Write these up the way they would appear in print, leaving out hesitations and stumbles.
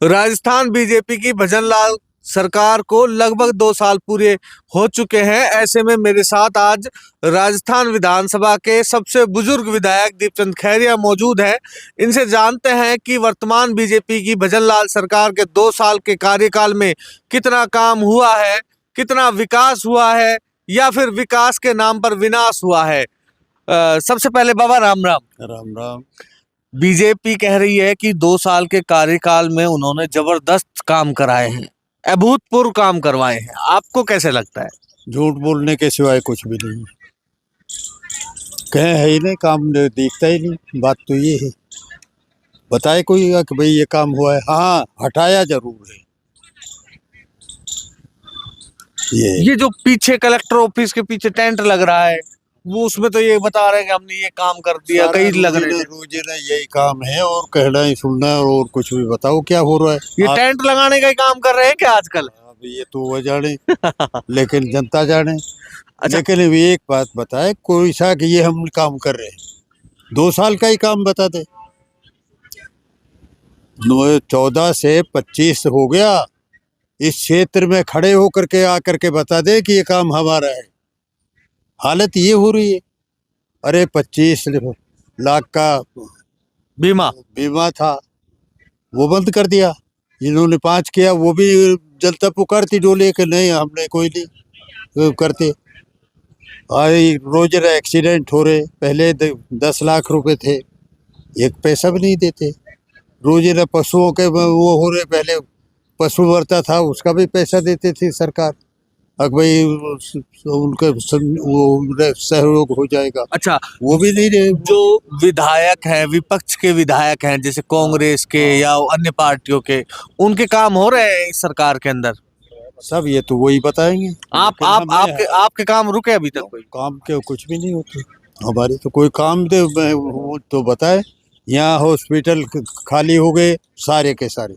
Rajasthan BJP की भजनलाल सरकार को लगभग 2 साल पूरे हो चुके हैं। ऐसे में मेरे साथ आज राजस्थान विधानसभा के सबसे बुजुर्ग विधायक दीपचंद खैरिया मौजूद हैं। इनसे जानते हैं कि वर्तमान बीजेपी की भजनलाल सरकार के 2 साल के कार्यकाल में कितना काम हुआ है, कितना विकास हुआ है या फिर विकास के नाम पर विनाश हुआ है। सबसे पहले बाबा राम राम। राम राम। बीजेपी कह रही है कि 2 साल के कार्यकाल में उन्होंने जबरदस्त काम कराए हैं, अभूतपूर्व काम करवाए हैं। आपको कैसे लगता है? झूठ बोलने के सिवाय कुछ भी नहीं कहे है ही नहीं, काम दिखता ही नहीं। बात तो ये है, बताए कोई कि भाई ये काम हुआ है। हाँ, हटाया जरूर है। ये जो पीछे कलेक्टर ऑफिस के पीछे टेंट लग रहा है, वो उसमें तो ये बता रहे हैं कि हमने ये काम कर दिया, कई लग रहे हैं। रोजीना यही काम है और कहना ही सुनना और कुछ भी बताओ क्या हो रहा है। ये टेंट लगाने का ही काम कर रहे हैं क्या आजकल? अब ये तो वो जाने लेकिन जनता जाने। अच्छा, लेकिन अभी एक बात बताए, कोई सा कि ये हम काम कर रहे हैं, 2 साल का ही काम बता दे। 14 से 25 हो गया, इस क्षेत्र में खड़े होकर के आकर के बता दे कि ये काम हमारा है। हालत ये हो रही है। अरे 25 लाख का बीमा था, वो बंद कर दिया। इन्होंने 5 किया, वो भी जनता पुकारती डोले कि नहीं हमने कोई नहीं करते। रोज एक्सीडेंट हो रहे, पहले 10 लाख रुपए थे, एक पैसा भी नहीं देते। रोज पशुओं के वो हो रहे, पहले पशु मरता था उसका भी पैसा देते थे सरकार, अब भाई उनके वो सहयोग हो जाएगा। अच्छा, वो भी नहीं रहे। जो विधायक हैं, विपक्ष के विधायक हैं, जैसे कांग्रेस के या अन्य पार्टियों के, उनके काम हो रहे हैं इस सरकार के अंदर? सब ये तो वही बताएंगे। आपके काम रुके अभी तक? कोई काम के कुछ भी नहीं होते हमारे, तो कोई काम दे वो तो बताए। यहाँ हॉस्पिटल खाली हो गए सारे के सारे,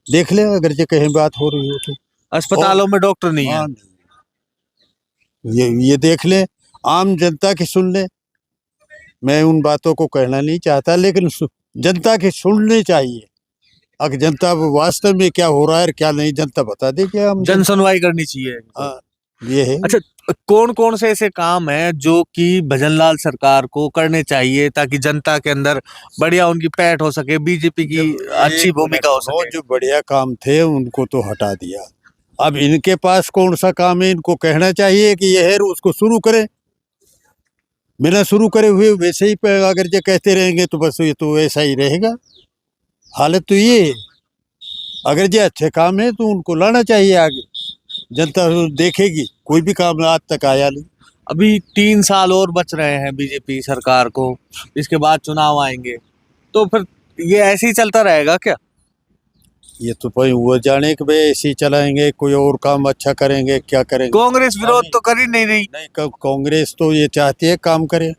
देख ले अगर जो कहीं बात हो रही हो तो। अस्पतालों में डॉक्टर नहीं है। ये देख ले, आम जनता की सुन ले। मैं उन बातों को कहना नहीं चाहता, लेकिन जनता की सुननी चाहिए। अगर जनता वास्तव में क्या हो रहा है क्या नहीं, जनता बता दे। क्या हम जन सुनवाई करनी चाहिए। हाँ, ये है। अच्छा, कौन कौन से ऐसे काम हैं जो कि भजनलाल सरकार को करने चाहिए ताकि जनता के अंदर बढ़िया उनकी पैठ हो सके, बीजेपी की अच्छी भूमिका हो सके? जो बढ़िया काम थे उनको तो हटा दिया। अब इनके पास कौन सा काम है? इनको कहना चाहिए कि ये है, उसको शुरू करें। बिना शुरू करे हुए वैसे ही अगर जो कहते रहेंगे तो बस ये तो ऐसा ही रहेगा। हालत तो ये है। अगर जो अच्छे काम है तो उनको लाना चाहिए आगे, जनता देखेगी। कोई भी काम आज तक आया नहीं। अभी 3 साल और बच रहे हैं बीजेपी सरकार को, इसके बाद चुनाव आएंगे, तो फिर ये ऐसे ही चलता रहेगा क्या? ये तो भाई वो जाने कि भाई ऐसे ही चलाएंगे, कोई और काम अच्छा करेंगे क्या करेंगे। कांग्रेस विरोध तो कर ही नहीं रही। नहीं, कांग्रेस तो ये चाहती है काम करे,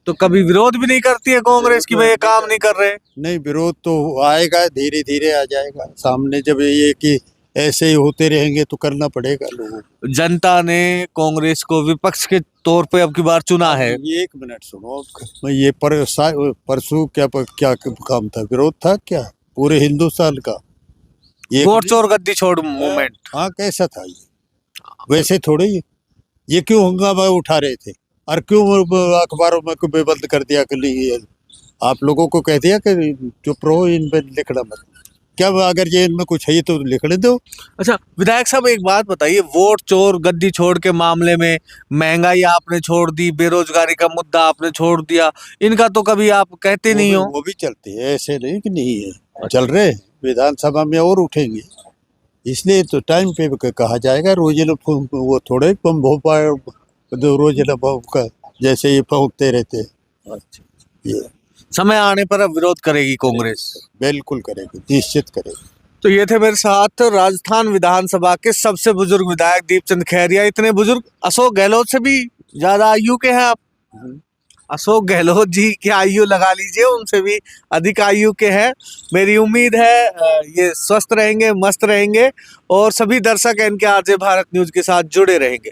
तो कभी विरोध भी नहीं करती है कांग्रेस की भाई ये काम नहीं कर रहे। नहीं, विरोध तो आएगा, धीरे धीरे आ जाएगा सामने। जब ये कि ऐसे ही होते रहेंगे तो करना पड़ेगा लोगों को। जनता ने कांग्रेस को विपक्ष के तौर पे अब की बार चुना है। ये 1 मिनट सुनो, ये परसों क्या काम था? विरोध था क्या पूरे हिंदुस्तान का? वोट चोर गद्दी छोड़ मूवमेंट। हाँ, कैसा था ये? वैसे थोड़े ये क्यों हंगामा उठा रहे थे और क्यों अखबारों में बंद कर दिया कि आप लोगों को कह दिया कि चुप रहो, इन पे लिखना मत। क्या अगर ये इनमें कुछ है तो लिखने दो। अच्छा विधायक साहब, एक बात बताइए, वोट चोर गद्दी छोड़ के मामले में महंगाई आपने छोड़ दी, बेरोजगारी का मुद्दा आपने छोड़ दिया, इनका तो कभी आप कहते नहीं हो। वो भी चलते हैं, ऐसे नहीं कि नहीं है, चल रहे विधानसभा में और उठेंगे। इसलिए तो टाइम पे कहा जाएगा। रोजाना वो थोड़े कम रोजाना का जैसे ये पहुंचते रहते हैं। अच्छा, ये समय आने पर अब विरोध करेगी कांग्रेस? बिल्कुल करेगी, निश्चित करेगी। तो ये थे मेरे साथ राजस्थान विधानसभा के सबसे बुजुर्ग विधायक दीपचंद खैरिया। इतने बुजुर्ग अशोक गहलोत से भी ज्यादा आयु के हैं आप। अशोक गहलोत जी की आयु लगा लीजिए, उनसे भी अधिक आयु के हैं। मेरी उम्मीद है ये स्वस्थ रहेंगे, मस्त रहेंगे और सभी दर्शक इनके आरजे भारत न्यूज के साथ जुड़े रहेंगे।